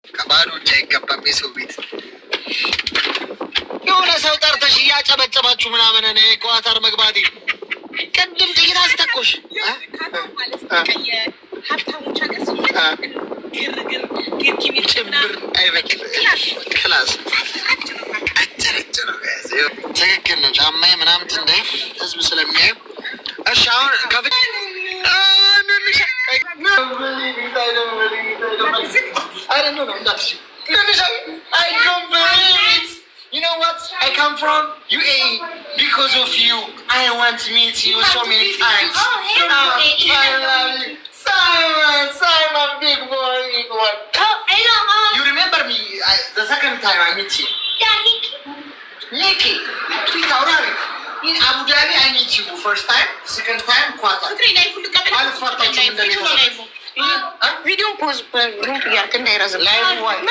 ከባዶ እጅ አይገባም የሰው ቤት። የሆነ ሰው ጠርተሽ እያጨበጨባችሁ ምናምን እኔ ኳታር መግባቴ ቅድም ጥይት አስተኮሽ ሀብታሞች ሀገር ግርግር ጭምር አይበቅል ክላስ ትክክል ነው። ጫማዬ ምናምን እንደ ህዝብ ስለሚያዩ እሺ አሁን ከፍት You know what? I come from UAE because of you. I want to meet you so many times. I love you. Simon, big boy, big boy. Oh, hello, Mom. You remember me the second time I met you? Yeah, Nikki. In Abu Dhabi, I meet you first time, second time, Qatar. I'll fight you. Video pause, live one.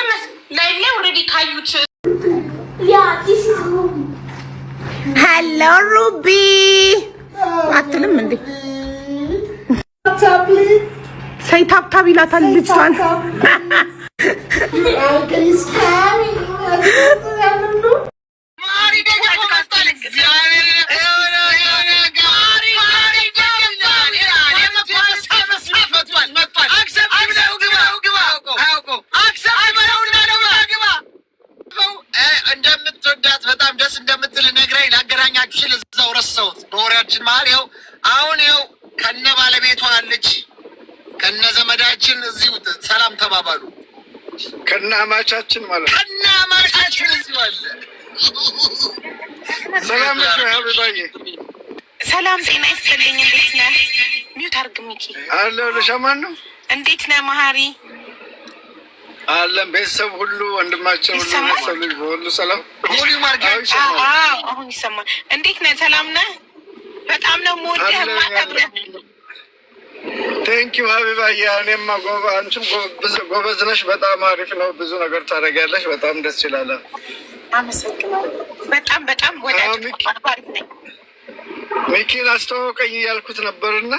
Live already ካዩት Yeah, this is Ruby. Hello, Ruby. አትልም እንዴ? ሳይ ታብታብ ይላታል ልጅቷን። በወሬያችን መሀል ይኸው አሁን ይኸው ከነ ባለቤቷ አለች ከነ ዘመዳችን እዚሁ ሰላም ተባባሉ። ከነ አማቻችን ማለት ከነ አማቻችን እዚሁ አለ። ሰላም ነሽ ሀቢባዬ? ሰላም ጤና ይስጥልኝ። እንዴት ነህ? ሚውት አድርግ ሚኪ። አለሁ ለሸማን ነው። እንዴት ነህ ማሃሪ? አለም ቤተሰብ ሁሉ ወንድማችን ሁሉ ቤተሰብ ልጅ ሁሉ ሰላም ሁሉ ማርጋጭ። አሁን ይሰማል። እንዴት ነህ? ሰላም ነህ? በጣም ነው የምወድህ የማከብርህ። ቴንኪው ሀቢባዬ። እኔማ አንቺም ጎበዝ ነሽ። በጣም አሪፍ ነው። ብዙ ነገር ታደርጊያለሽ። በጣም ደስ ይላል። አመሰግናለሁ። በጣም ወዳጅ ነኝ። ሚኪን አስተዋወቀኝ እያልኩት ነበርና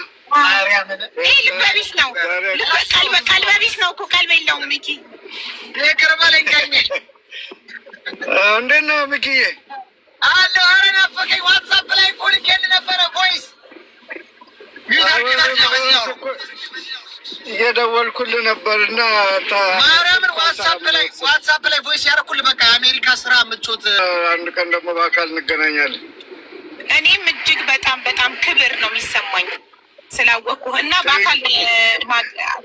ይህ ልበቢስ ነው። ቀልበቢስ ነው እኮ ቀልብ የለውም ሚኪ። ይቅር በለኝ። እንዴት ነው ሚኪዬ? አለ ኧረ ናፈቀኝ። ዋትሳፕ ላይ እኮ ልኬልህ ነበረ ቮይስ እየደወልኩልህ ነበርና ማርያምን ዋትሳፕ ላይ ቮይስ ያደረኩልህ። በቃ የአሜሪካ ስራ ምቾት። አንድ ቀን ደግሞ በአካል እንገናኛለን። እኔም እጅግ በጣም ክብር ነው የሚሰማኝ ስላወቅኩህ እና በአካል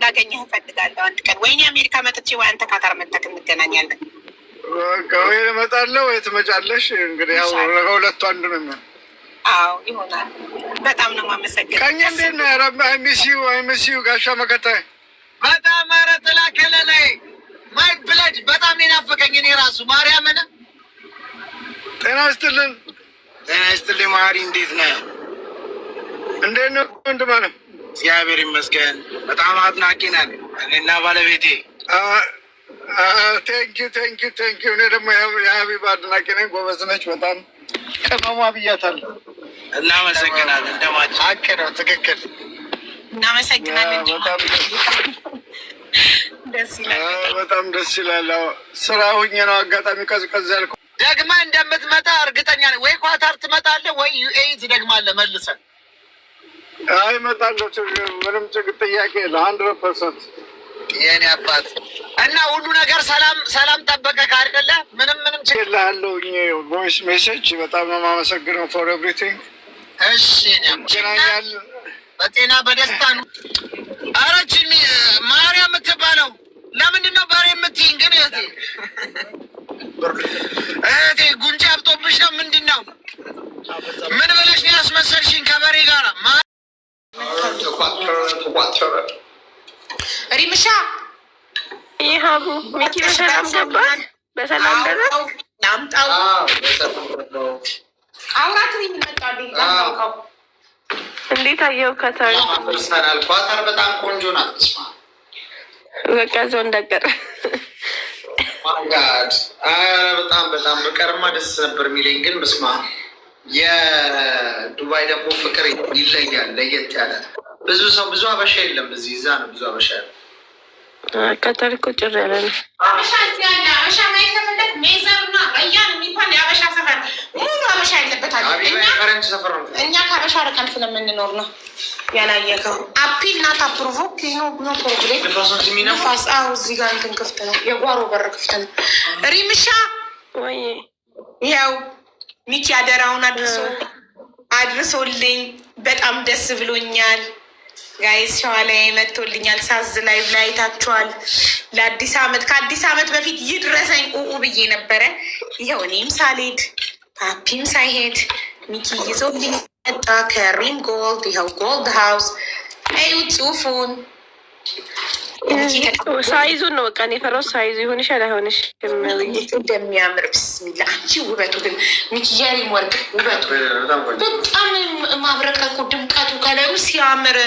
ላገኘህ እፈልጋለሁ አንድ ቀን። ወይኔ አሜሪካ መጥቼ ወይ አንተ ካታር መጥተህ እንገናኛለን። ወይ እመጣለሁ ወይ ትመጫለሽ። እንግዲህ ያው ከሁለቱ አንዱ ነው የሚሆነው። አዎ ይሆናል። በጣም ነው የማመሰግነው። ቀኝ እንዴት ነው? አይሚሲዩ ጋሻ መከታዬ በጣም ኧረ ጥላ ከለላይ ማይ ብለድ በጣም የናፈቀኝ እኔ ራሱ ማርያምን። ጤና ይስጥልን። ጤና ይስጥልኝ ማሪ። እንዴት ነህ? እንዴት ነው ወንድማ ነው? እግዚአብሔር ይመስገን። በጣም አድናቂ ነን እኔና ባለቤቴ። ቴንኪው። እኔ ደግሞ የሀቢባ አድናቂ ነኝ። ጎበዝ ነች በጣም ቅመሟ ብያታለሁ። እናመሰግናለን። እንደማች ሀቅ ነው። ትክክል። እናመሰግናለን። በጣም ደስ ይላል። ስራ ሁኜ ነው አጋጣሚ ቀዝቀዝ ያልኩ። ደግመህ እንደምትመጣ እርግጠኛ ነኝ። ወይ ኳታር ትመጣለህ ወይ ዩኤኢ ትደግማለህ መልሰን። አይ እመጣለሁ። ምንም ጥያቄ የለም። 100% የኔ አባት እና ሁሉ ነገር ሰላም ጠበቀ ካደለ ምንም ችግር ላለሁኝ ቮይስ ሜሴጅ በጣም ነው የማመሰግነው ፎር ኤቭሪቲንግ። እሺ እንገናኛለን በጤና በደስታ ነው። አረችኝ ማርያም የምትባለው ለምንድን ነው በሬ የምትይኝ ግን? እህቴ ጉንጭ አብጦብሽ ነው ምንድን ነው? ምን ብለሽ ነው ያስመሰልሽኝ ከበሬ ጋር? ተቋተረ ሪምሻ ይሃቡ ሚኪ በሰላም ገባ። በሰላም ደረስ ላምጣው አውራት ይመጣልኝ። እንዴት አየው? ካታር ፈርሰናል። ኳታር በጣም ቆንጆ ናት። በቃ ዘው እንደቀረ ማጋድ በጣም በቀርማ ደስ ነበር የሚለኝ ግን በስማ የዱባይ ደግሞ ፍቅር ይለያል። ለየት ያለ ብዙ አበሻ የለም እዚህ። እዛ ነው ብዙ አበሻ ያለ ቀጠር እኮ ጭር ያለ ነው። አበሻ እዚህ ያለ አበሻ ማየት ከፈለግ ሜዘርና ረያን የሚባል የአበሻ ሰፈር ሙሉ አበሻ ያለበታል። እኛ ከአበሻ ርቀን ስለምንኖር ነው ያላየከው። አፒል ናት አፕሩቮ ኖ ፕሮብሌም። ንፋስ እዚህ ጋር እንትን ክፍት ነው፣ የጓሮ በር ክፍት ነው። ሪምሻ ወይ ያው ሚኪ አደራውን አድርሶልኝ በጣም ደስ ብሎኛል። ጋይስ ሸዋ ላይ መጥቶልኛል። ሳዝ ላይ አይታችኋል። ለአዲስ ዓመት ከአዲስ ዓመት በፊት ይድረሰኝ ብዬ ነበረ። ይኸው እኔም ሳልሄድ ፓፒም ሳይሄድ ሚኪ ይዞልኝ መጣ ከሪም ጎልድ። ይኸው ጎልድ ሃውስ እዩ ጽሁፉን ሳይዙን ነው በቃ የፈራው ሳይዙ ይሆንሻል አይሆንሽ እንደሚያምር ብስሚላ። አንቺ ውበቱ ግን ሚኪ የሪም ወርቅ ውበቱ በጣም ማብረቀቁ ድምቀቱ ከለሩ ሲያምር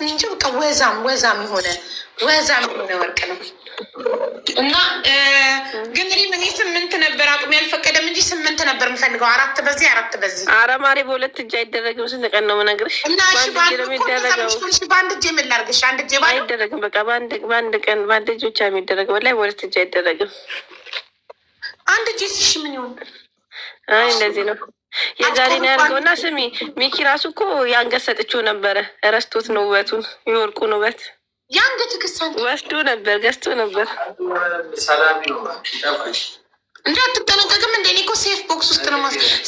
እንጂ በቃ ወዛም የሆነ ወርቅ ነው። እና ግን እኔ 8 ነበር አቅሜ ያልፈቀደም እንጂ 8 ነበር የምፈልገው። 4 በዚህ 4 በዚህ። ኧረ ማሬ በሁለት እጅ አይደረግም። ስንት ቀን ነው የምነግርሽ? እና እሺ በአንድ እጅ ምን ላድርግሽ? አንድ እጅ አይደረግም። በቃ በአንድ ቀን በአንድ እጅ ብቻ የሚደረገው ላይ በሁለት እጅ አይደረግም። አንድ እጅ እሺ ምን ይሆን? አይ እንደዚህ ነው። የዛሬ ነው ያልገውና ስሚ ሚኪ ራሱ እኮ የአንገት ሰጥቼው ነበረ። እረስቶት ነው ውበቱን የወርቁን ውበት የአንገት ክሳን ወስዶ ነበር ገዝቶ ነበር። እንዳትጠነቀቅም እንደ እኔ እኮ ሴፍ ቦክስ ውስጥ ነው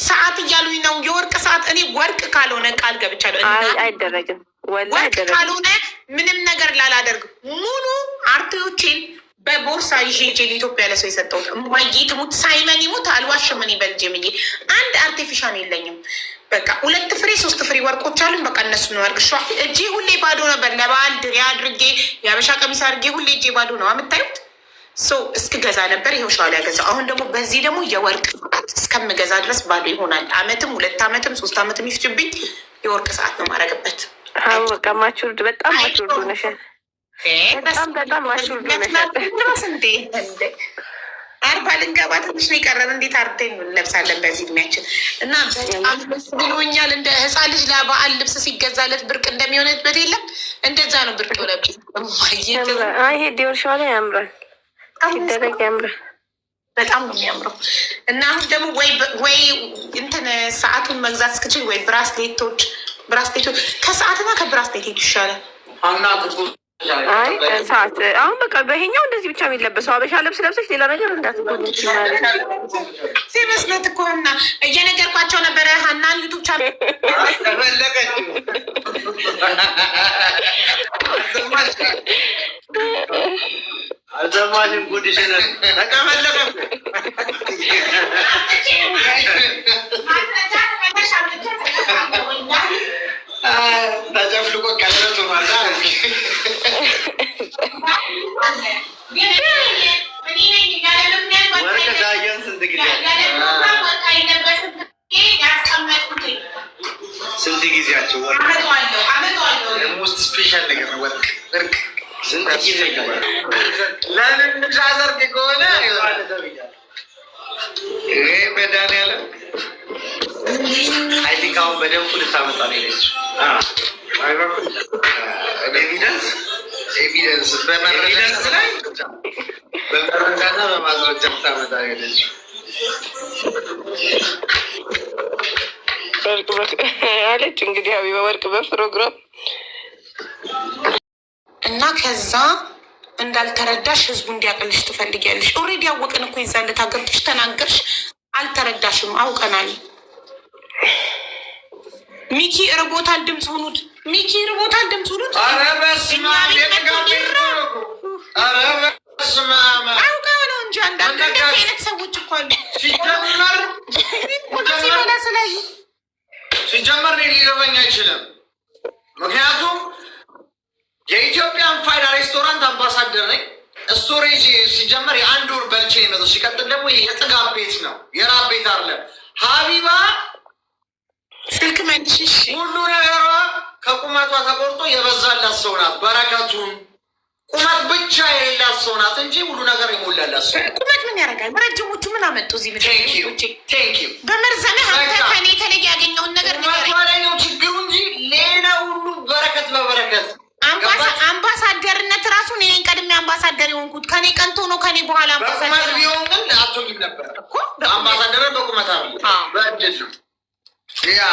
ሰዓት እያሉኝ ነው። የወርቅ ሰዓት እኔ ወርቅ ካልሆነ ቃል ገብቻለሁ። አይደረግም ወርቅ ካልሆነ ምንም ነገር ላላደርግ ሙሉ አርቴዎቼን በቦርሳ ይዤ ኢትዮጵያ ለሰው የሰጠሁት እማዬ ትሙት ሳይመን ይሙት አልዋሽም። እኔ በልጄምዬ አንድ አርቲፊሻል የለኝም። በቃ 2 ፍሬ 3 ፍሬ ወርቆች አሉኝ። በቃ እነሱ ነው አርግሻ። እጄ ሁሌ ባዶ ነበር። ለበዓል ድሬ አድርጌ የአበሻ ቀሚስ አድርጌ ሁሌ እጄ ባዶ ነው የምታዩት። እስክገዛ ነበር ይኸው ሻላ ያገዛው። አሁን ደግሞ በዚህ ደግሞ የወርቅ ሰዓት እስከምገዛ ድረስ ባዶ ይሆናል። አመትም 2 አመትም 3 አመትም ይፍጅብኝ የወርቅ ሰዓት ነው ማረግበት። በቃ ማቹርድ በጣም ማቹርድ ነሽ። በጣም ማሹርድ ነሽ እንዴ! 40 ልንገባ ትንሽ ነው የቀረን። እንዴት አርቴን እንለብሳለን በዚህ እድሜያችን? እና በጣም ደስ ብሎኛል። እንደ ህፃን ልጅ ለበዓል ልብስ ሲገዛለት ብርቅ እንደሚሆንበት የለም እንደዛ ነው ብርቅ ሆነብኝ። ይሄ ዲዮር ሸዋ ላይ ያምራል፣ ሲደረግ ያምራል። በጣም ነው የሚያምረው። እና አሁን ደግሞ ወይ እንትን ሰዓቱን መግዛት እስክችል ወይ ብራስሌቶች ከሰዓትና ከብራስሌት ይሻላል። አይ ሰዓት አሁን በቃ በይሄኛው እንደዚህ ብቻ የሚለበሰው አበሻ ልብስ ለብሰሽ ሌላ ነገር እንዳትጎጂ ሲመስለት እኮ እና እየነገርኳቸው ነበረ። ሀናን ዩቱብ ቻናል አልሰማሽም? ጉድሽን ተቀመለቀ ተጨፍልቆ ቀለቱ ማታ ወርቅ ዳየን ስንት ጊዜያቸው ውስጥ ስፔሻል ነገር ነው። ወርቅ ስንት ጊዜ ለልንሻ ዘርግ ከሆነ ይሄ መድኃኒዓለም አይ ቲንክ አሁን በደንብ ልታመጣ ነው የሄደችው። ኤቪደንስ በመረጃ ላይ በመረጃና በማስረጃ ልታመጣ ነው የሄደችው። አለች እንግዲህ ሀቢባ ወርቅ በፕሮግራም እና ከዛ እንዳልተረዳሽ ህዝቡ እንዲያቅልሽ ትፈልጊያለሽ። ኦልሬዲ ያወቅን እኮ ይዛለት ገብተሽ ተናገርሽ። አልተረዳሽም፣ አውቀናል። ሚኪ ርቦታል፣ ድምፅ ሁኑት። ሚኪ ርቦታል፣ ድምፅ ሁኑት። አውቀው ነው እንጂ አንዳንድ አይነት ሰዎች እኮ አሉ። ሲጀመር ሊገባኝ አይችልም። ምክንያቱም የኢትዮጵያን ፋይዳ ሬስቶራንት አምባሳደር ነኝ። ስቶሬጅ ሲጀመር የ1 ወር በልቼ ነው። ሲቀጥል ደግሞ የጥጋብ ቤት ነው፣ የራብ ቤት አለ። ሀቢባ ስልክ መልሽሽ ሁሉ ነገሯ ከቁመቷ ተቆርጦ የበዛላት ሰው ናት። በረከቱን ቁመት ብቻ የሌላት ሰው ናት እንጂ ሁሉ ነገር የሞላላት ሰው። ቁመት ምን ያደርጋል? ረጅሞቹ ምን አመጡ እዚህ? ቴንኪው በመርዘነ ከኔ የተለየ ያገኘውን ነገር ላይ ነው ችግሩ እንጂ ሌላ ሁሉ በረከት በበረከት። አምባሳደርነት ራሱ እኔን ቀድሜ አምባሳደር የሆንኩት? ከኔ ቀንቶ ነው ከኔ በኋላ አምባሳደር ቢሆን ግን አትሆኝም ነበር እኮ። አምባሳደር በቁመት አይደለም በእድል ነው። ያ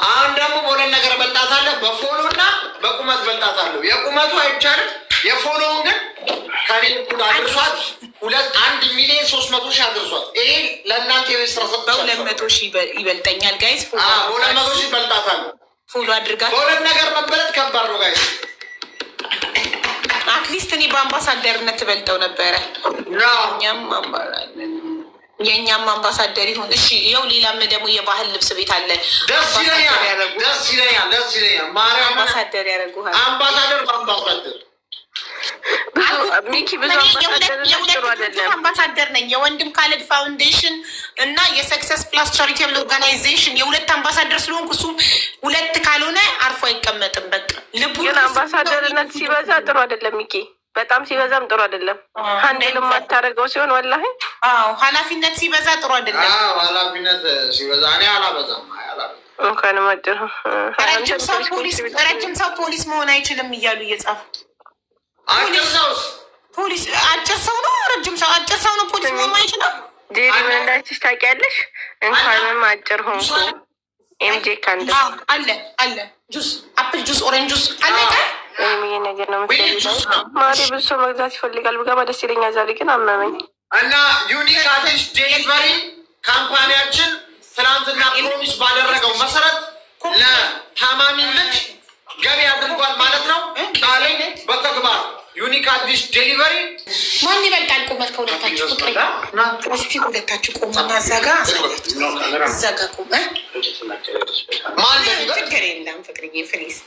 አሁን ደግሞ በሁለት ነገር በልጣታለሁ፣ በፎሎ እና በቁመት በልጣታለሁ። የቁመቱ አይቻልም፣ የፎሎውን ግን ከኔ እኩል አድርሷት 1,300,000 አድርሷት። ይሄ ለእናንተ የቤት ስራ ሰጥታለሁ። 200,000 ይበልጠኛል ጋይስ። 200,000 በልጣታለሁ። ፎሎ አድርጋት። በሁለት ነገር መበለጥ ከባድ ነው ጋይስ። አትሊስት እኔ በአምባሳደርነት ትበልጠው ነበረ። የእኛም አምባሳደር ይሁን እሺ። ይኸው ሌላም ደግሞ የባህል ልብስ ቤት አለ። ደስ ይለኛል። ማርያም አምባሳደር ያደረጉሃል። አምባሳደር በአምባሳደር ሚኪ ብዙ አምባሳደር ነኝ። የወንድም ካለድ ፋውንዴሽን እና የሰክሰስ ፕላስ ቻሪቴብል ኦርጋናይዜሽን የሁለት አምባሳደር ስለሆንኩ እሱም ሁለት ካልሆነ አርፎ አይቀመጥም። በቃ ልቡ ግን አምባሳደርነት ሲበዛ ጥሩ አይደለም ሚኪ፣ በጣም ሲበዛም ጥሩ አይደለም። አንዴ የማታደርገው ሲሆን ወላሂ ኃላፊነት ሲበዛ ጥሩ አይደለም። ኃላፊነት ሲበዛ እኔ አላበዛም። እንኳን ማጭር ረጅም ሰው ፖሊስ መሆን አይችልም እያሉ እየጻፉ ፖሊስ አጭር ሰው ነው፣ ረጅም ሰው አጭር ሰው ነው ፖሊስ መሆን አይችልም። ጄሪ ምን እንዳይችሽ ታውቂያለሽ? እንኳንም አጭር ሆንኩ ኤምጄ ካንደ አለ ጁስ አፕል ጁስ ኦሬንጅ ጁስ አለ። ይሄ ነገር ነው ማሪ ብዙ ሰው መግዛት ይፈልጋል። ብገባ ደስ ይለኛል። ዛሬ ግን አመመኝ እና ዩኒክ አዲስ ዴሊቨሪ ካምፓኒያችን ትናንትና ፕሮሚስ ባደረገው መሰረት ለታማሚ ልጅ ገቢ አድርጓል ማለት ነው። ቃሌ በተግባር ዩኒክ አዲስ ዴሊቨሪ ማን ይበልጣል ቁመት ከሁለታችሁ? ፍቅሬ እስኪ ሁለታችሁ ቁመና እዛጋ ቁመ ማን ችግር የለም ፍቅርዬ ፍሊስ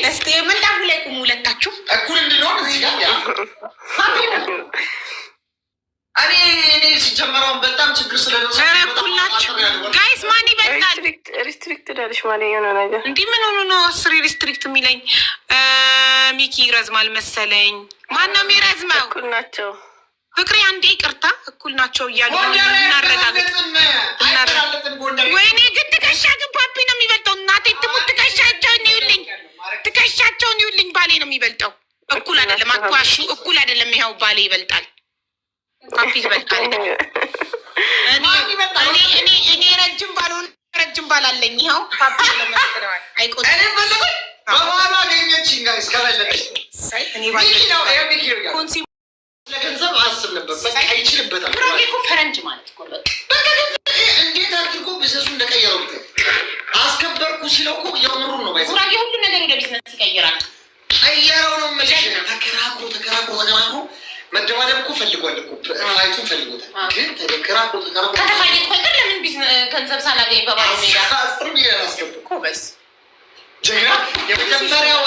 እስኪ ምንዳሁ ላይ ቁሙ ሁለታችሁ እኩል እንድንሆን እዚህ እኔ ሲጀመረውን በጣም ችግር ስለደረሰ እኩል ናችሁ ጋይስ። ማን ይበልጣል? ሪስትሪክት ዳልሽ ማለት የሆነ ነገር እንዲህ ምን ሆኖ ነው አስሪ ሪስትሪክት የሚለኝ? ሚኪ ይረዝማል መሰለኝ። ማን ነው የሚረዝመው? እኩል ናቸው ፍቅሬ። አንዴ ይቅርታ እኩል ናቸው እያሉ እናረጋግጥ። ወይኔ ግን ትከሻ ግን ፓፒ ነው የሚበልጠው። እናቴ ትሙት ትከሻቸውን ይውልኝ። ባሌ ነው የሚበልጠው። እኩል አይደለም አኳሹ፣ እኩል አይደለም። ይኸው ባሌ ይበልጣል። ፓፒ ይበልጣል። እኔ ረጅም ባልሆን ረጅም ባል አለኝ። ይኸው ፓፒ ለመስለዋል። አይቆጥም በኋላ አገኘችኝ ጋይስ። ከበለጠች ለገንዘብ አስብ ነበር። በቃ ይችልበታል። ፈረንጅ ማለት እንዴት አድርጎ ቢዝነሱ እንደቀየረው አስከበርኩ ሲለው እኮ የምሩን ነው። ጉራጌ ሁሉ ነገር ወደ ቢዝነስ ይቀይራል። ቀየረው ነው የምልሽ። ተከራክሮ መደባደብ እኮ ፈልጓል እኮ ፋይቱን ፈልጎታል። ግን ተከራክሮ ከተፋየት ኮንተር ለምን ገንዘብ ሳላገኝ በባዶ ሜዳ 10 ሚሊዮን አስገብኩ በስ ጀግና። የመጀመሪያው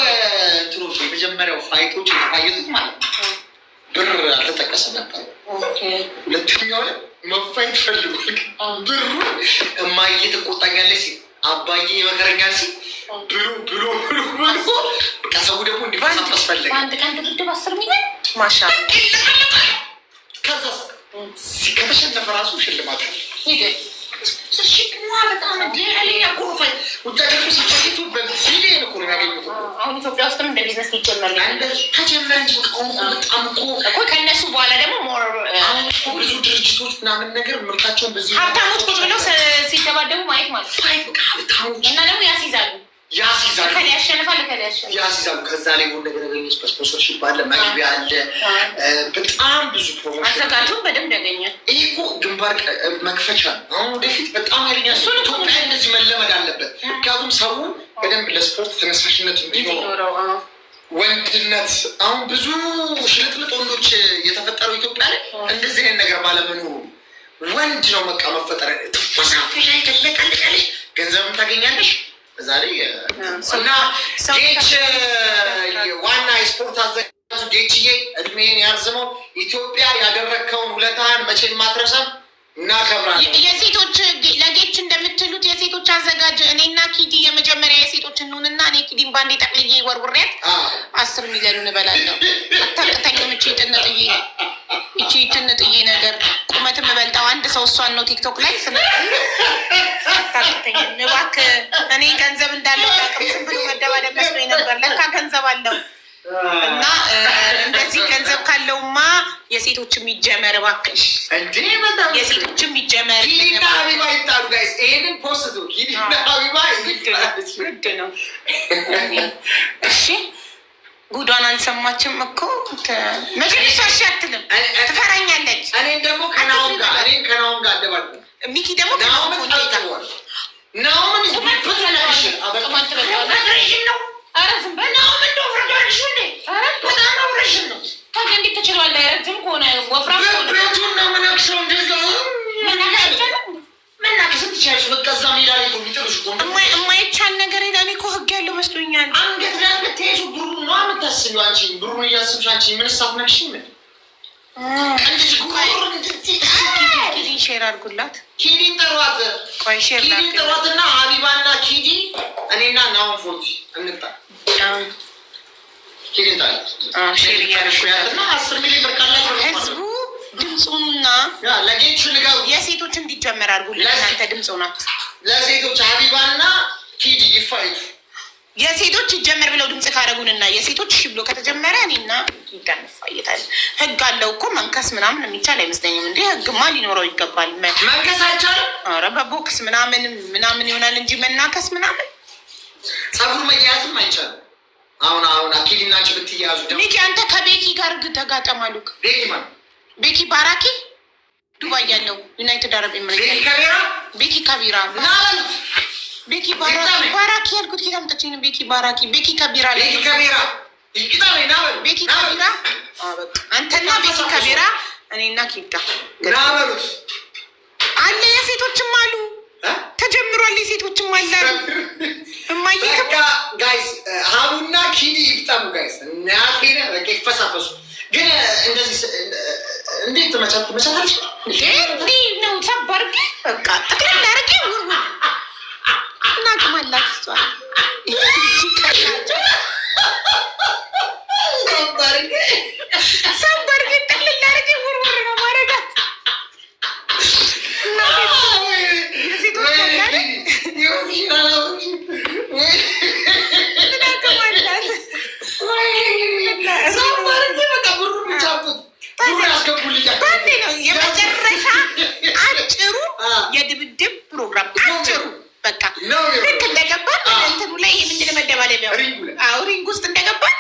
ፋይቶች የተፋየቱት ማለት ነው ብር አልተጠቀሰም ነበር። ሁለተኛው ላይ መፋየት ፈልጓል። ብሩ እማዬ ትቆጣኛለች ሲል አባዬ ይመከረኛል ሲል ብሎ በቃ ሰው ደግሞ እንዲፈሳፈስ ፈለገ። በአንድ ቀን ድብድብ 10 ሚሊዮን ማሻአላ። ከዛ ከተሸነፈ ራሱ ሽልማት አለ። አሁን ኢትዮጵያ ውስጥም እንደ ቢዝነስ ሊጀመር ከእነሱ በኋላ ደግሞ ብዙ ድርጅቶች ምናምን ነገር ምርታቸውን በዚህ ሀብታሞች ቁጭ ብለው ሲደባደቡ ማየት ማለት እና ደግሞ ያስይዛሉ። ከላይ ያሸንፋል፣ ከላይ ያስይዛሉ። ከዛ ላይ ሆን ነገር ያገኘች በስፖንሰርሺፕ አለ፣ መግቢያ አለ፣ በጣም ብዙ ፕሮሞሽን አዘጋጁን በደንብ ያገኛል። ይህ እኮ ግንባር መክፈቻ ነው። አሁን ወደፊት በጣም ኃይለኛ ኢትዮጵያ እንደዚህ መለመድ አለበት። ምክንያቱም ሰው በደንብ ለስፖርት ተነሳሽነት እንዲኖረው ወንድነት። አሁን ብዙ ሽልጥልጥ ወንዶች የተፈጠረው ኢትዮጵያ ላይ እንደዚህ አይነት ነገር ባለመኖሩ ወንድ ነው በቃ መፈጠር። ትፈሳፈሻ ይተለቃለቃለሽ፣ ገንዘብም ታገኛለሽ። እዛ ላይ እና ጌች ዋና የስፖርት አዘጋጁ ጌችዬ እድሜን ያርዝመው። ኢትዮጵያ ያደረግከውን ውለታህን መቼም ማትረሳም። እናከብራለን። የሴቶች ለጌች እንደምትሉት የሴቶች አዘጋጅ እኔና ኪዲ የመጀመሪያ የሴቶች እንሁንና እኔ ኪዲን ባንዴ ጠቅልዬ ወርውሬት 10 ሚሊዮን እንበላለን። አታቅተኝም። እቺ ትንጥዬ ነገር ቁመት የምበልጠው አንድ ሰው እሷን ነው ቲክቶክ ላይ አታቅተኝም። እባክህ እኔ ገንዘብ እንዳለው አቅም ዝም ብሎ መደባደብ መስሎኝ ነበር። ለካ ገንዘብ አለው። እና እንደዚህ ገንዘብ ካለውማ የሴቶችም ይጀመር እባክሽ፣ የሴቶችም ይጀመር። ኪዲና ሀቢባ ይጣሉ ጋይስ። ይሄንን ፖስቱ ኪዲና ሀቢባ ግድ ነው። እሺ ጉዷን አልሰማችም እኮ መቼም ሻሽ አትልም፣ ትፈራኛለች። እኔም ደግሞ ከናሁን ጋር አደባል ሚኪ ደግሞ ከናሁን ናሁን የማይቻል ነገር እኔ እኮ ህግ ያለው መስሎኛል። አንገት ለአንገት ተይዙ ብሩ ነው የምታስቢው አንቺ። ብሩን እያስብሽ አንቺ ምን ሳትነግሽ ምን ኪዲን ሼር አድርጉላት። ኪዲን ጠሯት፣ ኪዲን ጠሯትና ሀቢባና ኪዲ እኔና ናሁን ፎቲ እንጣ ኪዲን ጣ ሼር እያደረጉያትና 10 ሚሊዮን ብር ካላችሁ ህዝቡ ድምፁንና ለጌቹ ልጋው የሴቶች እንዲጀመር አድርጉልኝ። እናንተ ድምፁ ናት። ለሴቶች ሀቢባና ኪዲ ይፋይቱ የሴቶች ይጀመር ብለው ድምፅ ካደረጉንና የሴቶች እሺ ብሎ ከተጀመረ እኔና ይዳንፋይታል። ህግ አለው እኮ መንከስ ምናምን የሚቻል አይመስለኝም። እንዴ ህግማ ሊኖረው ይገባል። መንከስ አይቻልም። ኧረ በቦክስ ምናምን ይሆናል እንጂ መናከስ ምናምን ጸጉር መያያዝም አይቻልም። አሁን ኪዲና አንቺ ብትያያዙ ሚኪ አንተ ከቤኪ ጋር ተጋጠማሉ። ቤኪ ማለት ቤኪ ባራኪ ዱባይ ያለው ዩናይትድ አረብ ኤምሬት ቤኪ ካቢራ ቤኪ ባራኪ ያልኩት ኬታምጠችኝ ቤኪ ባራኪ ቤኪ ከቢራ ቤኪ ከቢራ ቤኪ ከቢራ አንተና ቤኪ ከቢራ እኔና ኪዳ ናበሉት አለ። የሴቶችም አሉ ተጀምሯል። የሴቶችም አለ በቃ ጋይስ ሀቡና ኪዲ ይብጣሙ ጋይስ እናቴነ በቃ ይፈሳፈሱ። ግን እንደዚህ እንዴት መቻታች ነው ሰባርግ በቃ ጠቅላላ አርጌ ውርውር እናቅማላት ሰባርግ ጠቅላላ አርጌ ውርውር ነው ማረጋት። የመጨረሻ አጭሩ የድብድብ ፕሮግራም አጭሩ በቃ ልክ እንደገባን እንትኑ ላይ ይሄ ምንድን ነው መደባደቢያው ሪንግ ውስጥ እንደገባን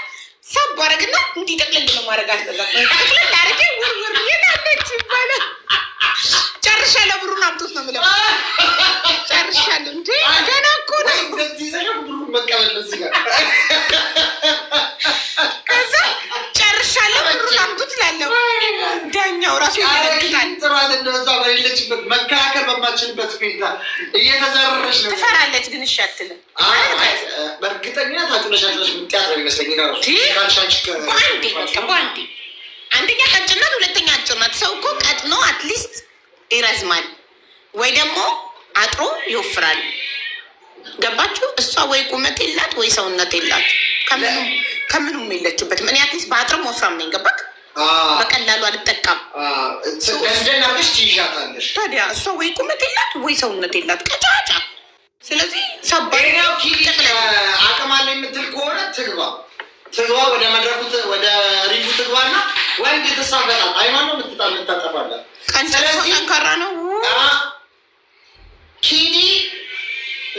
ሰብ አረግና እንዲህ ጠቅልል ነው ማድረጋት። ጠቅልል አረጌ ውርውር የታለች ይባላል። ጨርሻለሁ። ብሩን አምጡት ነው የምለው። ጨርሻለሁ። እንዴ ገና እኮ ነው። ከዛ ጨርሻለሁ። ብሩን አምጡት ላለው ዳኛው ራሱ ይደግታል። ጥራት እንደዛ በሌለችበት መከራከር በማችልበት ሁኔታ እየተዘረረች ነው። ትፈራለች ግን እሺ አትልም። በእርግጠኝነት አጭነሻጭነሽ ምትያት ነው ይመስለኝ። በአንዴ አንደኛ ቀጭን ናት፣ ሁለተኛ አጭር ናት። ሰው እኮ ቀጥኖ አትሊስት ይረዝማል ወይ ደግሞ አጥሮ ይወፍራል። ገባችሁ? እሷ ወይ ቁመት የላት ወይ ሰውነት የላት፣ ከምኑም የለችበትም። እኔ አትሊስት በአጥርም ወፍራም ነኝ። ገባክ? በቀላሉ አልጠቃም። ደንደናርገሽ ትይዣታለሽ። ታዲያ እሷ ወይ ቁመት የላት ወይ ሰውነት የላት ቀጫጫ። ስለዚህ ሰባኛው ኪዲ አቅም አለ የምትል ከሆነ ትግባ ወደ መድረኩ ወደ ሪንጉ ትግባና ወንድ ትሳበጣል። አይማን ነው የምታጠፋላት። ጠንካራ ነው ኪዲ።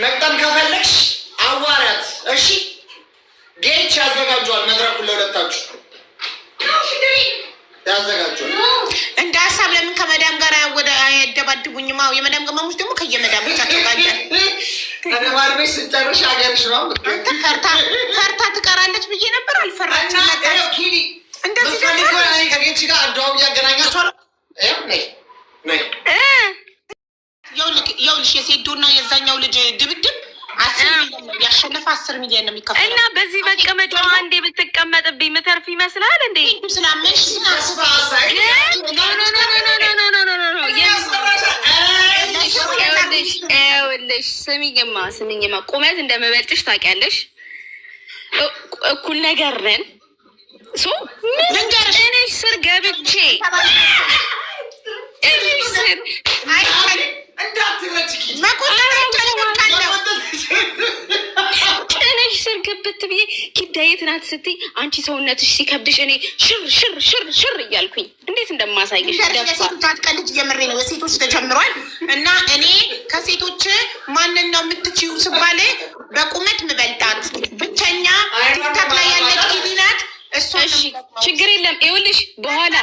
መቅጠም ከፈለግሽ አዋሪያት። እሺ ጌች ያዘጋጇል መድረኩን ለሁለታችሁ ያዘጋጇል። እንደ ሀሳብ ለምን ከመዳም ጋር ወደ ያደባድቡኝማ? የመዳም ቅመሞች ደግሞ ከየመዳሞቻቸው ጋር ተደባድበሽ ስጨርሽ ሀገርሽ ነው። ፈርታ ትቀራለች ብዬ ነበር። አልፈራችም። ኪዲ እንደዚህ ከጌች ጋር አደዋው እያገናኛቸዋል። ይኸውልሽ የሴዶና የዛኛው ልጅ ድብድብ ያሸነፈ 10 ሚሊዮን ነው የሚከፈለው። እና በዚህ መቀመጫ አንዴ ብትቀመጥብኝ ምተርፍ ይመስላል እንዴ? ስላመንሽ ስሚኝማ ቁመት እንደምበልጥሽ ታውቂያለሽ። እኩል ነገር ነን። እኔ ስር ገብቼ ጭንሽ ስር ግብት ብዬ ኪዳዬ ናት ስትይ አንቺ ሰውነትሽ ሲከብድሽ እኔ ሽር እያልኩኝ እንዴት እንደማሳይሽ ለሴቶች አትቀልጅ። የምሬ ነው። የሴቶች ተጀምሯል እና እኔ ከሴቶች ማንን ነው የምትችይው ስባል በቁመት ምበልጣት ብቸኛ ቲክታክ ላይ ያለች ኪዲ ናት። እሺ ችግር የለም። ይኸውልሽ በኋላ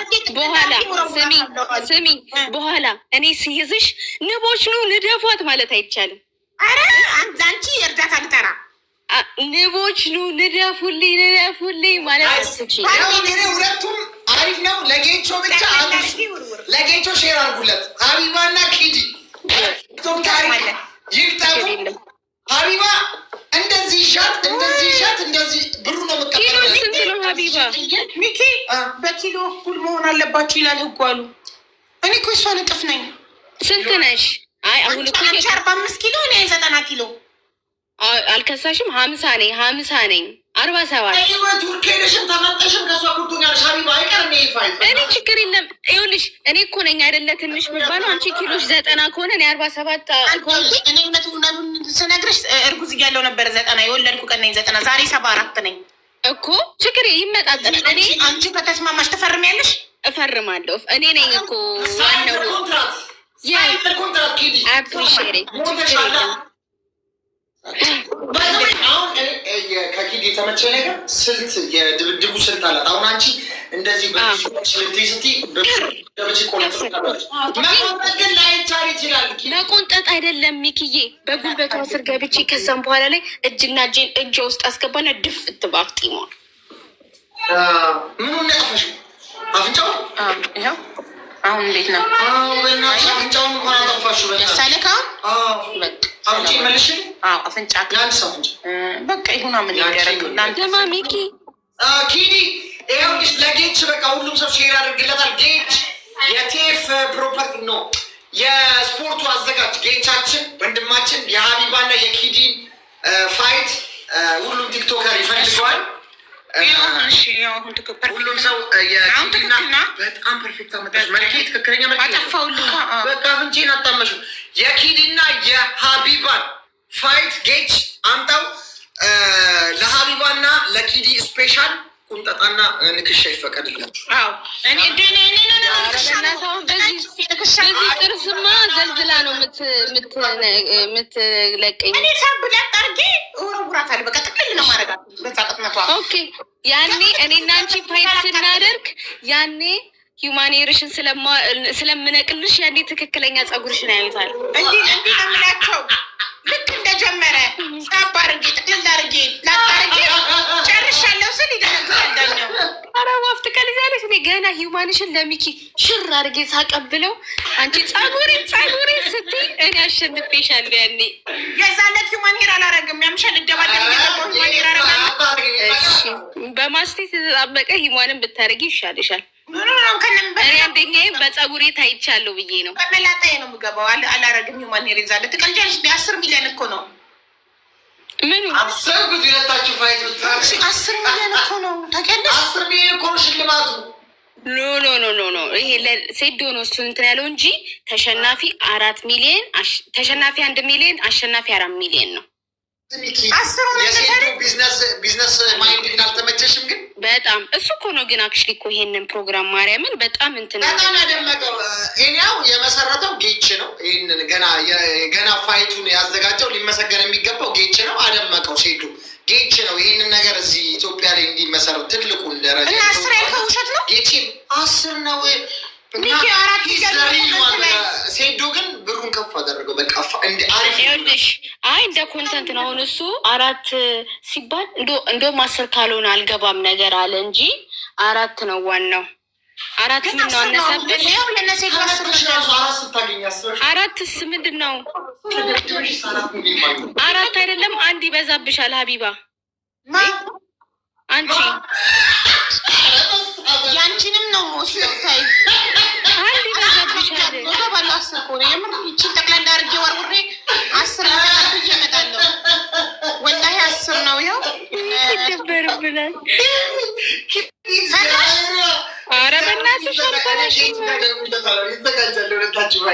ስሚ በኋላ እኔ ስይዝሽ ንቦች ነው ንደፏት ማለት አይቻልም። አረ አንቺ እርዳታ ልጠራ ንቦች ነው ንደፉልኝ ማለት አትችይም። ሁለቱም አሪፍ ነው። ለጌቾ ብቻ ለጌቾ ሼር አድርጉለት። ሀቢባና ኪዲ ይቅጠሙ። ሀቢባ እንደዚህ ይሻት እንደዚህ ብሩ ነው የምትቀበለው። ስንት ነው ሀቢባ? ሚኪ በኪሎ እኩል መሆን አለባችሁ ይላል ህጉ አሉ። እኔ እኮ እሷ እጥፍ ነኝ። ስንት ነሽ? አይ አሁን እኮ 45 ኪሎ እኔ 90 ኪሎ አልከሳሽም። 50 ነኝ 47 ቱርኬሽን ተመጠሽም ከሷ ኩርቱኛል ሀቢባ አይቀርም። እኔ ችግር የለም። ይኸውልሽ እኔ እኮ ነኝ አይደለ ትንሽ የሚባለው አንቺ ኪሎሽ 90 ከሆነ እኔ 47 ከሆንኩኝ እኔ እውነቱን ስነግርሽ እርጉዝ እያለሁ ነበር 90 የወለድኩ ቀን ነኝ 90 ዛሬ 74 ነኝ እኮ ችግር ይመጣጠናል። እኔ አንቺ ከተስማማሽ ትፈርሚያለሽ? እፈርማለሁ። እኔ ነኝ እኮ ዋናው አፕሪሼት ችግር የለም። አሁን ከኪድ የተመቸ ነገር ስልት የድብድቡ ስልት አላት። አሁን አንቺ እንደዚህ መቆንጠጥ ግን ላይቻል ይችላል። መቆንጠጥ አይደለም ሚኪዬ፣ በጉልበቷ ስር ገብቼ ከዛም በኋላ ላይ እጅና እጄ ውስጥ አስገባና ድፍት ባፍጢሟ ምኑን ያጠፋሽ? አፍንጫው ይኸው አሁን እንዴት ነው? አፍንጫውን እንኳን አጠፋሽው። ሳለካ አፍንጫ መልሽ። አፍንጫ ያንስ አፍንጫ በቃ ይሁን። ምን ይደረግ ደማ ሚኪ ኪዲ ይኸውልሽ፣ ለጌች በቃ ሁሉም ሰው ሼር ያደርግለታል። ጌች የቴፍ ፕሮፐርቲ ነው የስፖርቱ አዘጋጅ ጌቻችን ወንድማችን የሀቢባና የኪዲ ፋይት ሁሉም ቲክቶከር ይፈልገዋል። ሁሉም ሰው የኪዲና በጣም ፐርፌክት አመጣሽ። መልኬ ትክክለኛ መልኬ በቃ አፍንጬን አጣመሽው። የኪዲና የሀቢባን ፋይት ጌች አምጣው። ለሀቢባና ለኪዲ ስፔሻል ቁንጠጣና ንክሻ ይፈቀድላችሁ። በዚህ ጥርስማ ዘልዝላ ነው የምትለቀኝ። ኦኬ ያኔ እኔና አንቺ ፋይት ስናደርግ ያኔ ሂውማኔርሽን ስለምነቅልሽ ያኔ ትክክለኛ ጸጉርሽን ያዩታል። እንዲህ ለምላቸው ልክ እንደጀመረ ሳባ አድርጌ ጥቅልል አድርጌ ላጣርጌ ጨርሻለሁ ስል ይደነግጣል ዳኛው። ኧረ ዋፍ ትቀልጃለሽ። እኔ ገና ሂውማንሽን ለሚኪ ሽር አድርጌ ሳቀብለው አንቺ ጸጉሬ ስትይ እኔ አሸንፌሻለሁ። ያኔ የዛለት ሂውማን ሄር አላረግም። ያምሻል እደባለ ሂውማን ሄር አረጋለሁ። በማስቴት የተጣበቀ ሂውማንን ብታደርጊ ይሻልሻል። እኔ አንደኛዬ በጸጉሬ ታይቻለሁ ብዬ ነው። በመላጣዬ ነው የምገባው። አላረግም ሂውማን ሄር ይዛለ ትቀልጃለሽ። 10 ሚሊዮን እኮ ነው። ምኑ 10 ሁለታችሁ ፋይት ብታረጉ 10 ሚሊዮን እኮ ነው። ታውቂያለሽ? 10 ሚሊዮን እኮ ነው ሽልማቱ። ኖ ይሄ ለሴዶ ነው እሱ እንትን ያለው እንጂ ተሸናፊ 4 ሚሊዮን፣ ተሸናፊ 1 ሚሊዮን፣ አሸናፊ 4 ሚሊዮን ነው። ቢዝነስ ማይንድ ግን አልተመቸሽም? ግን በጣም እሱ እኮ ነው። ግን አክቹዋሊ እኮ ይሄንን ፕሮግራም ማርያምን በጣም እንትን በጣም ያደመቀው እኔው የመሰረተው ጌች ነው። ይህንን ገና ፋይቱን ያዘጋጀው ሊመሰገን የሚገባው ጌች ነው። አደመቀው ሴዱ ጌች ነው። ይህንን ነገር እዚህ ኢትዮጵያ ላይ እንዲመሰረው ትልቁን ደረጃ እና 10 ያልከው ውሸት ነው። ጌች 10 ነው። ሴዶ ግን ብሩን ከፍ አደረገው። በቃ አሪፍ ይኸውልሽ፣ አይ እንደ ኮንተንት ነው። አሁን እሱ 4 ሲባል እንደውም 10 ካልሆነ አልገባም ነገር አለ እንጂ 4 ነው ዋናው። 4 ምን ነው አነሳብሽ? 4ስ ምንድን ነው? 4 አይደለም 1 ይበዛብሻል ሀቢባ። አንቺ ያንቺንም ነው ሞስታይ 1 ይበዛብሻል። ባለው 10 እኮ ነው የምር። ይቺን ጠቅላላ አድርጌ ወርውሬ 10 ተቀብዬ እመጣለሁ። ወላሂ 10 ነው። ይኸው ይደበርብናል። ኧረ በእናትሽ አልበላሽ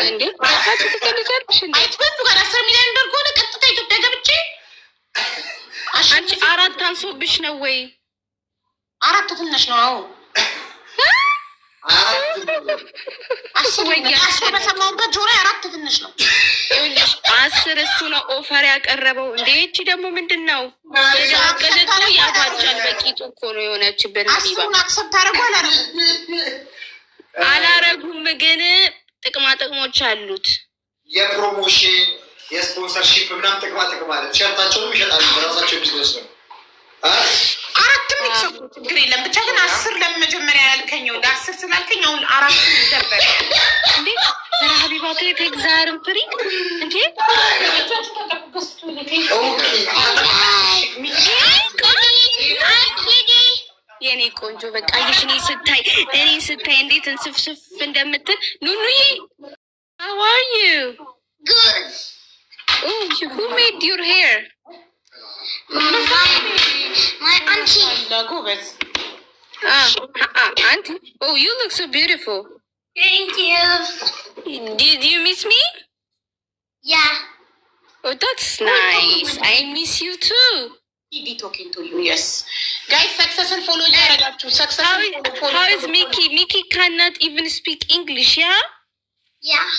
እንዴ! ባካችሁ ትቀልጃለሽ እንዴ? አይትበቱ ጋር 10 ሚሊዮን ብር ከሆነ ቀጥታ ኢትዮጵያ ገብቼ አንቺ 4 አንሶብሽ ነው ወይ? 4 ትንሽ ነው። አዎ 10 በሰማሁበት ጆሮ 4 ትንሽ ነው። 10 እሱ ነው ኦፈር ያቀረበው። እንዴ እቺ ደግሞ ምንድን ነው የደረገለት ነው ያባጃል። በቂጡ እኮ ነው የሆነችብን። ሀቢባ አክሰፕት ታደርጉ አላረጉም፣ ግን ጥቅማ ጥቅሞች አሉት። የፕሮሞሽን የስፖንሰርሺፕ ምናምን ጥቅማ ጥቅም አለ። ቲሸርታቸውንም ይሸጣሉ በራሳቸው ቢዝነስ ነው። 4 ሚክሰው ችግር የለም። ብቻ ግን 10 ለመጀመሪያ ያልከኝ ወደ 10 ስላልከኝ አሁን 4 ይደበረ እንዴ ሀቢባ ከኤግዛርም ፍሪ እንዴ የኔ ቆንጆ በቃ ይሽኔ ስታይ እንዴት እንስፍስፍ እንደምትል ኑኑዬ how are you Good. Oh, who made your hair? My auntie. Auntie. Oh, you look so beautiful. Thank you. Did you miss me? Yeah. Oh, that's nice. I miss you too. He be talking to you, yes. Guys, success and follow you. How is Mickey? Mickey cannot even speak English, yeah? Yeah.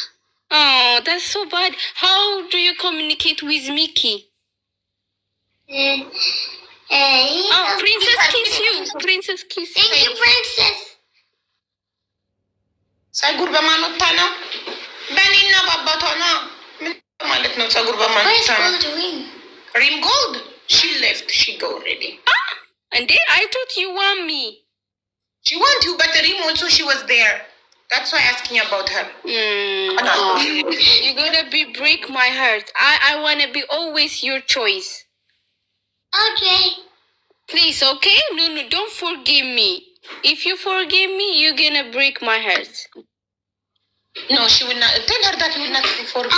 Oh, that's so bad. How do you communicate with Mickey? Oh, Princess kiss you. Princess kiss you. Thank you, Princess. ጸጉር በማኖታ ነው በኔና ባባቷ ነው ማለት ነው። ጸጉር በማኖታ ነው። Rim Gold. She left. She go already. And I thought you want me. She want you, but Rim also she was there. That's why asking about her. You're gonna break my heart. I wanna be always your choice. Okay. Please, okay? No, don't forgive me. If you forgive me, you're gonna break my heart. No, she will not. Tell her that you will not forget.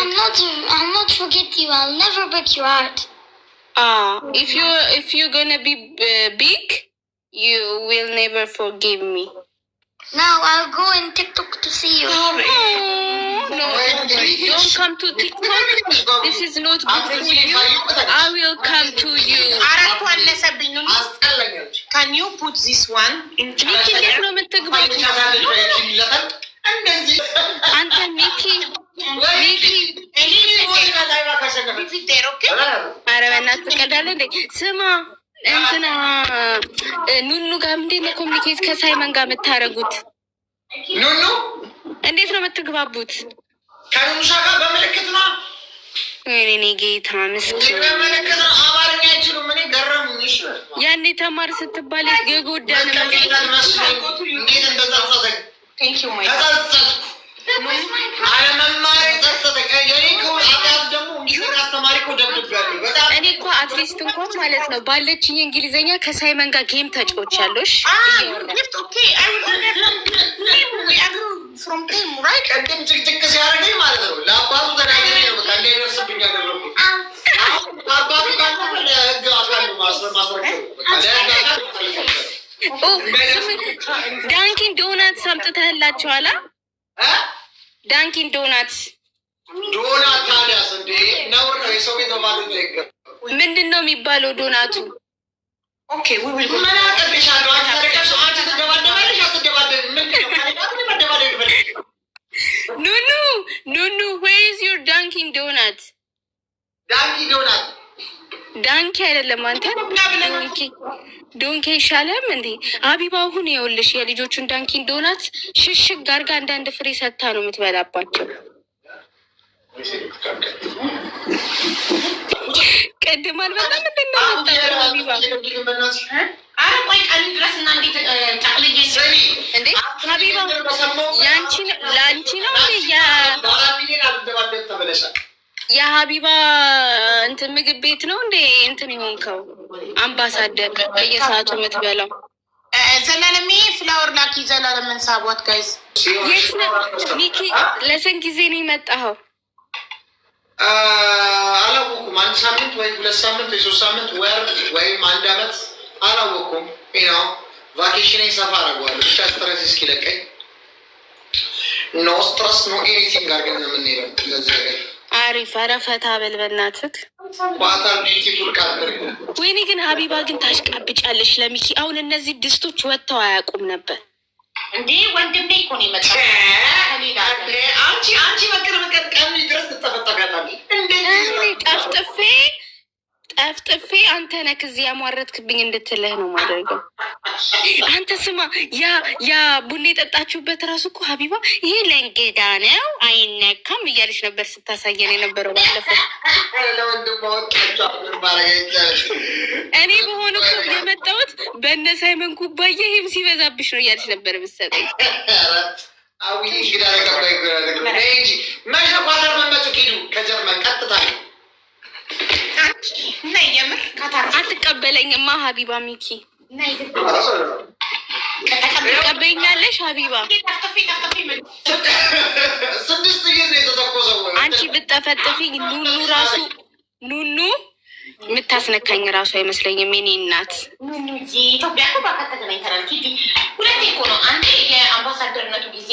I'll not forget you. I'll never break your heart. If you're gonna be big, you will never forgive me. Now I'll go in TikTok to see you. No, don't come to TikTok. This is not good for you. I will come to you. Can you put this one in Mickey, እንዴት ነው የምትግባቡ? አንተ ሚኪ ኧረ በእናትህ ትቀልዳለህ እንዴ? ስማ እንትና ኑኑ ጋር እንዴት ነው ኮሚኒኬት ከሳይመን ጋር የምታደርጉት? ኑኑ እንዴት ነው የምትግባቡት? ከኑኑሻ ጋር በምልክት ነው። ወይኔ ጌታ ምስኪን በምልክት ነው። አማርኛ አይችሉም። ምን ገረሙኝ። እሺ ያኔ ተማር ስትባል የጎዳን እንዴት እንደዛ ተዘግ Thank you, my እኔ እኮ አትሊስት እንኳን ማለት ነው ባለችኝ እንግሊዝኛ ከሳይመን ጋር ጌም ተጫውቻለሽ። ቅድም ጭቅጭቅ ሲያደርገኝ ማለት ነው ለአባቱ ተናገሬ ነው በቃ እንዳይደርስብኝ ያደረኩት። አባቱ ህግ አካል ዳንኪን ዶናት አምጥተህላቸዋላ? ዳንኪን ዶናት ታዲያስ እንዴ ነውር ነው። የሰው ቤት በባዶ ይገባል። ምንድን ነው የሚባለው ዶናቱ? ምን አቀብሻለሁ? አንቺ ትደባደባለሽ አትደባደብ? ምንድን ነው ኑኑ where is your ዳንኪን ዶናት? ዳንኪ አይደለም አንተ ዶንኬ ይሻለም እንዴ? ሀቢባ አሁን ይኸውልሽ የልጆቹን ዳንኪን ዶናት ሽሽግ አድርጋ አንዳንድ ፍሬ ሰታ ነው የምትበላባቸው። ቅድም አልበላም ምንድን ነው ሀቢባ? እንዴ ሀቢባ ለአንቺ ነው የሀቢባ እንትን ምግብ ቤት ነው እንዴ እንትን የሆንከው? አምባሳደር በየሰዓቱ የምትበላው ዘላለሜ ፍላወር ላኪ። ዘላለምን ሳቧት ጋይዝ። የት ነው ሚኪ? ለስንት ጊዜ ነው የመጣኸው? አላወኩም። 1 ሳምንት ወይ 2 ሳምንት ወይ 3 ሳምንት ወር ወይም 1 አመት አላወኩም። ነው ቫኬሽን ሰፋ አደርገዋለሁ ብቻ ስትረስ እስኪለቀኝ። ኖ ስትረስ ኖ ኤኒቲንግ አድርገን ነው የምንሄደው። ለዚህ ነገር አሪፍ። ኧረ ፈታ በል በእናትህ። ኳታር ቢዩቲፉል ካንትሪ። ወይኔ ግን ሀቢባ ግን ታሽቃብጫለሽ ለሚኪ። አሁን እነዚህ ድስቶች ወጥተው አያውቁም ነበር እንዴ? ወንድሜ እኮ ነው የመጣው። አንቺ መቅረብ ቀን ድረስ ትጠፈጠጋታለሽ። ጠፍጥፌ አንተ ነህ እዚህ ያሟረትክብኝ እንድትልህ ነው ማድረገው። አንተ ስማ፣ ያ ቡና የጠጣችሁበት ራሱ እኮ ሀቢባ ይሄ ለእንግዳ ነው አይነካም እያለች ነበር ስታሳየን የነበረው ባለፈው። እኔ በሆነ እኮ የመጣሁት በእነ ሳይመን ኩባያ ይህም ሲበዛብሽ ነው እያለች ነበር የምትሰጠኝ። ከጀርመን ቀጥታ አትቀበለኝማ ሀቢባ። ሚኪ ትቀበኛለሽ ሀቢባ? አንቺ ብጠፈጥፊኝ ኑኑ የምታስነካኝ ራሱ አይመስለኝም። የኔ እናት ኢትዮጵያ እኮ ባካተገናኝተናል። ሁለቴ እኮ ነው። አንዴ የአምባሳደርነቱ ጊዜ፣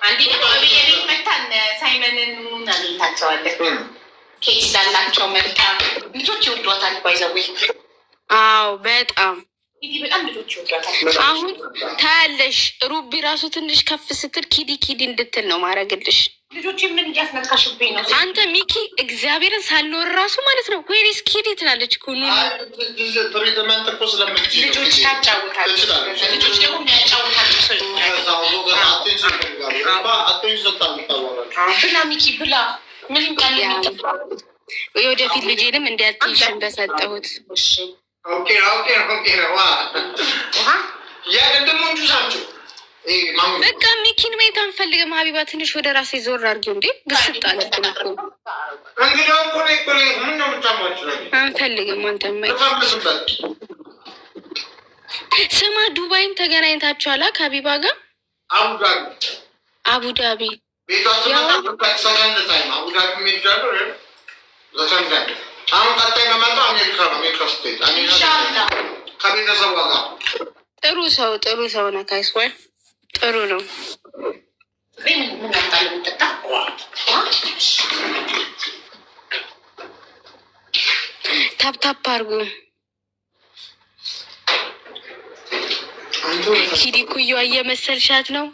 አንዴ ደግሞ የቤት መታን ሳይመንን አግኝታቸዋለን። ኬክ ስላላቸው መልካም ልጆች ይወዷታል። ባይዘዌ አዎ በጣም በጣም ልጆች ይወዷታል። አሁን ታያለሽ ሩቢ ራሱ ትንሽ ከፍ ስትል ኪዲ እንድትል ነው ማድረግልሽ። ልጆች ምን እያስነካሽብኝ ነው አንተ ሚኪ? እግዚአብሔርን ሳልኖር ራሱ ማለት ነው። ወይኔስ ኪዲ ትላለች እኮ ልጆች ታጫውታለች። ልጆች ደግሞ የሚያጫውታቸው ብላ ሚኪ ብላ ምንም ቃል የወደፊት ልጄንም እንዲያትይሽን በሰጠሁት። በቃ ሚኪን ማየት አንፈልግም። ሀቢባ ትንሽ ወደ ራሴ ዞር አድርጊው። እንዴ ግስጥ አለብን እኮ አንፈልግም። አንተ ማየት ስማ፣ ዱባይም ተገናኝታችኋላ ከሀቢባ ጋር አቡዳቢ ጥሩ ሰው ነካይስ ወይ ጥሩ ነው። ታፕታፕ አርጉ። ኪዲ ኩዩ እየመሰልሻት ነው።